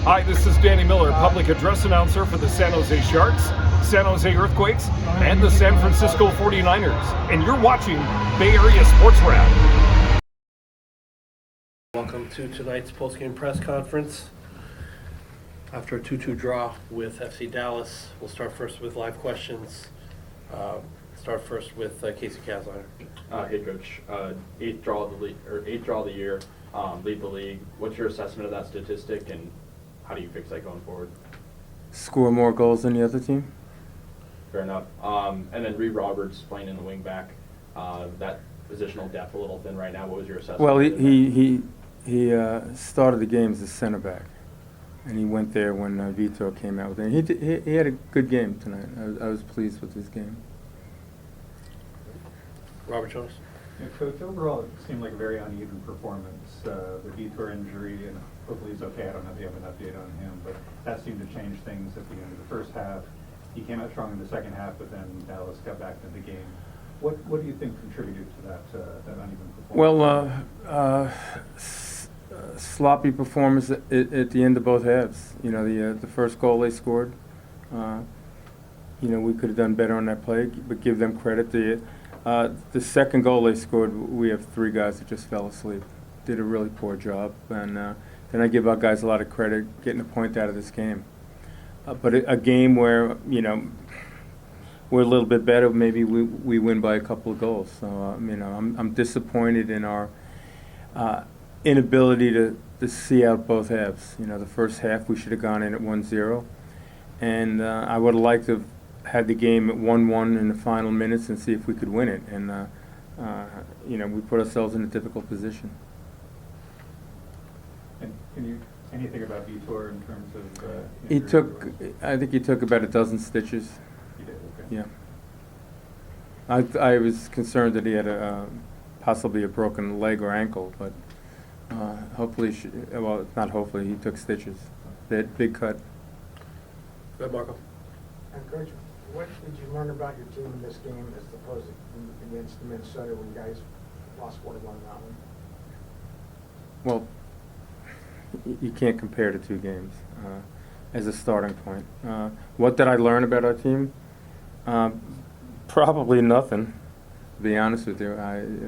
Hi, this is Danny Miller, public address announcer for the San Jose Sharks, San Jose Earthquakes, and the San Francisco 49ers. And you're watching Bay Area Sports Wrap. Welcome to tonight's postgame press conference. After a 2-2 draw with FC Dallas, we'll start first with live questions. Start first with Casey Kasliner. Hey coach, eighth draw of the year, lead the league. What's your assessment of that statistic, and how do you fix that going forward? Score more goals than the other team. Fair enough. And then Reed Roberts playing in the wing back. That positional depth a little thin right now. What was your assessment? Well, he started the game as a center back, and he went there when Vitor came out with him. He had a good game tonight. I was pleased with his game. Robert Jones. Yeah, Coach, overall it seemed like a very uneven performance. The Vitor injury, and hopefully he's okay. I don't know if you have an update on him, but that seemed to change things at the end of the first half. He came out strong in the second half, but then Dallas got back into the game. What do you think contributed to that uneven performance? Well, sloppy performance at the end of both halves. You know, the first goal they scored, we could have done better on that play, but give them credit. The second goal they scored, we have three guys that just fell asleep. Did a really poor job, and then I give our guys a lot of credit getting a point out of this game. But a game where we're a little bit better, maybe we win by a couple of goals. So I'm disappointed in our inability to see out both halves. You know, the first half we should have gone in at 1-0, and I would have liked to have had the game at 1-1 in the final minutes and see if we could win it. And we put ourselves in a difficult position. And can you say anything about Vitor in terms of? I think he took about a dozen stitches. He did. Okay. Yeah. I was concerned that he had possibly a broken leg or ankle, but hopefully, not hopefully, he took stitches. Big cut. Go ahead, Marco. Coach, what did you learn about your team in this game as opposed to against Minnesota when you guys lost 4-1 that one? Well, you can't compare the two games as a starting point. What did I learn about our team? Probably nothing, to be honest with you.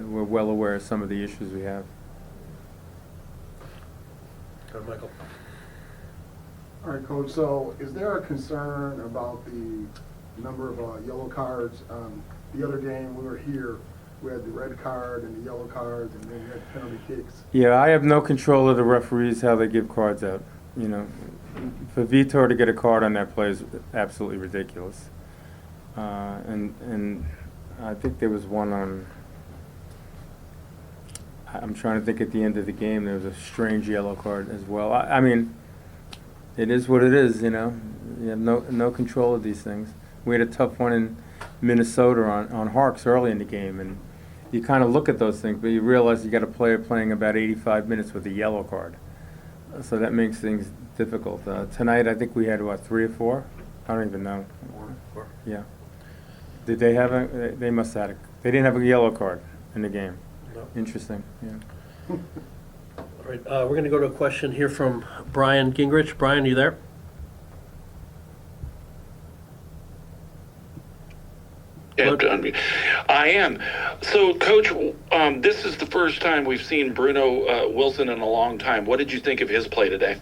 We're well aware of some of the issues we have. Go ahead, Michael. All right, Coach, so is there a concern about the number of yellow cards? The other game we were here, we had the red card and the yellow cards, and then we had penalty kicks. Yeah, I have no control of the referees, how they give cards out. You know, for Vitor to get a card on that play is absolutely ridiculous. And I think there was one on, I'm trying to think at the end of the game, there was a strange yellow card as well. I mean, it is what it is, you know. You have no control of these things. We had a tough one in Minnesota on Harks early in the game, and you kind of look at those things, but you realize you got a player playing about 85 minutes with a yellow card. So that makes things difficult. Tonight, I think we had, 3 or 4? I don't even know. 4. Yeah. Did they have they must have had they didn't have a yellow card in the game. No. Interesting, yeah. All right, we're going to go to a question here from Brian Gingrich. Brian, are you there? Yeah, I am. So, Coach, this is the first time we've seen Bruno Wilson in a long time. What did you think of his play today?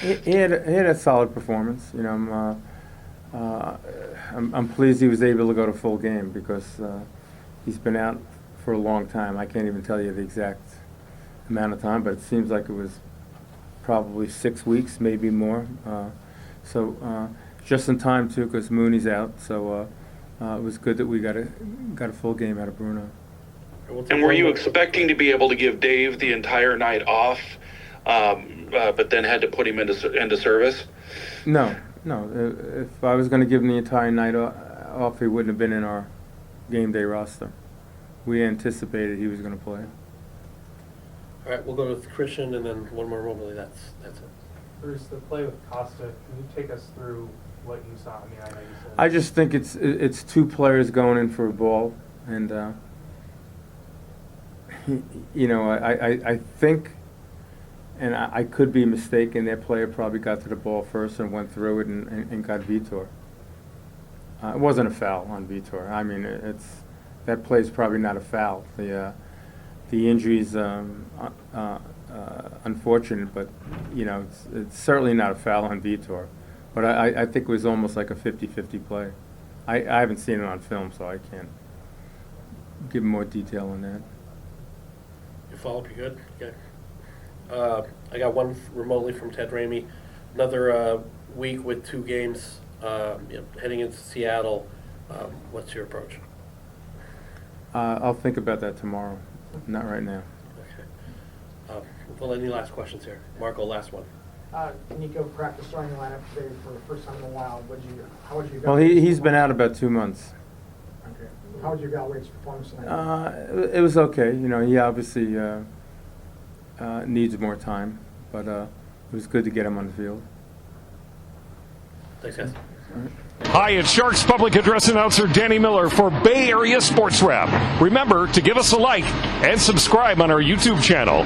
He had a solid performance. You know, I'm pleased he was able to go to full game because he's been out for a long time. I can't even tell you the exact amount of time, but it seems like it was probably 6 weeks, maybe more. So just in time too, because Mooney's out. So it was good that we got a full game out of Bruno. And were you expecting to be able to give Dave the entire night off, but then had to put him into service? No. If I was going to give him the entire night off, he wouldn't have been in our game day roster. We anticipated he was going to play. All right, we'll go with Christian and then one more Mobley. That's it. Bruce, the play with Costa, can you take us through what you saw? I mean, I know you said. I just think it's two players going in for a ball, and I think and I could be mistaken. Their player probably got to the ball first and went through it and got Vitor. It wasn't a foul on Vitor. I mean, that play is probably not a foul. The injury's unfortunate, but it's certainly not a foul on Vitor. But I think it was almost like a 50-50 play. I haven't seen it on film, so I can't give more detail on that. You follow up, you good? Okay. I got one remotely from Ted Ramey. Another week with 2 games heading into Seattle. What's your approach? I'll think about that tomorrow, not right now. Okay. Well, any last questions here? Marco, last one. Nico practiced starting the lineup today for the first time in a while. How would you? Well, he's been out about 2 months. Okay. How would you evaluate his performance tonight? It was okay. He obviously needs more time, but it was good to get him on the field. Thanks, guys. Hi, it's Sharks public address announcer Danny Miller for Bay Area Sports Wrap. Remember to give us a like and subscribe on our YouTube channel.